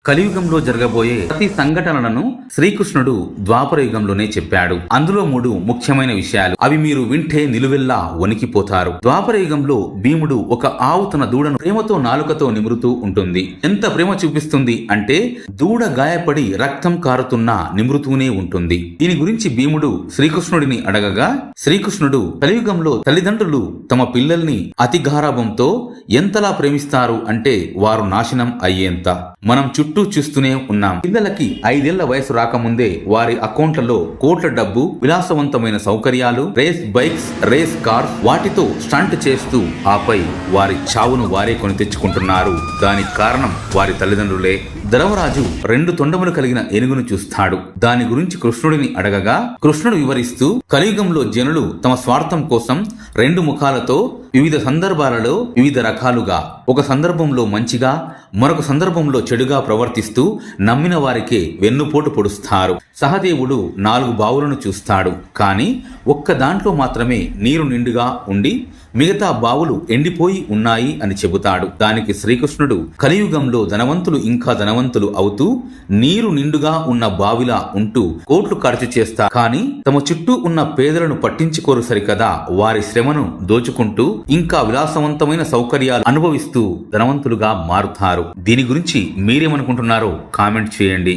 కలియుగంలో జరగబోయే ప్రతి సంఘటనలను శ్రీకృష్ణుడు ద్వాపర యుగంలోనే చెప్పాడు. అందులో 3 ముఖ్యమైన విషయాలు. అవి మీరు వింటే నిలువెల్లా వణికిపోతారు. ద్వాపర యుగంలో భీముడు ఒక ఆవు తన దూడను ప్రేమతో నాలుకతో నిమురుతూ ఉంటుంది. ఎంత ప్రేమ చూపిస్తుంది అంటే దూడ గాయపడి రక్తం కారుతున్నా నిమురుతూనే ఉంటుంది. దీని గురించి భీముడు శ్రీకృష్ణుడిని అడగగా శ్రీకృష్ణుడు కలియుగంలో తల్లిదండ్రులు తమ పిల్లల్ని అతి గారాభంతో ఎంతలా ప్రేమిస్తారు అంటే వారు నాశనం అయ్యేంత. మనం చుట్టూ చూస్తూనే ఉన్నాం. పిల్లలకి 5 ఏళ్ల వయసు రాకముందే వారి అకౌంట్లలో కోట్ల డబ్బు, విలాసవంతమైన సౌకర్యాలు, రేస్ బైక్స్, రేస్ కార్స్, వాటితో స్టంట్ చేస్తూ ఆపై వారి చావును వారే కొని తెచ్చుకుంటున్నారు. దానికి కారణం వారి తల్లిదండ్రులే. ధర్మరాజు 2 తొండములు కలిగిన ఏనుగును చూస్తాడు. దాని గురించి కృష్ణుడిని అడగగా కృష్ణుడు వివరిస్తూ కలియుగంలో జనులు తమ స్వార్థం కోసం 2 ముఖాలతో వివిధ సందర్భాలలో వివిధ రకాలుగా, ఒక సందర్భంలో మంచిగా, మరొక సందర్భంలో చెడుగా ప్రవర్తిస్తూ నమ్మిన వారికే వెన్నుపోటు పొడుస్తారు. సహదేవుడు 4 బావులను చూస్తాడు. కానీ ఒక్క దాంట్లో మాత్రమే నీరు నిండుగా ఉండి మిగతా బావులు ఎండిపోయి ఉన్నాయి అని చెబుతాడు. దానికి శ్రీకృష్ణుడు కలియుగంలో ధనవంతులు ఇంకా ధనవంతులు అవుతూ నీరు నిండుగా ఉన్న బావిలా ఉంటూ కోట్లు ఖర్చు చేస్తారు. కానీ తమ చుట్టూ ఉన్న పేదలను పట్టించుకోరు సరికదా, వారి శ్రమను దోచుకుంటూ ఇంకా విలాసవంతమైన సౌకర్యాలు అనుభవిస్తూ ధనవంతులుగా మారుతారు. దీని గురించి మీరేమనుకుంటున్నారో కామెంట్ చేయండి.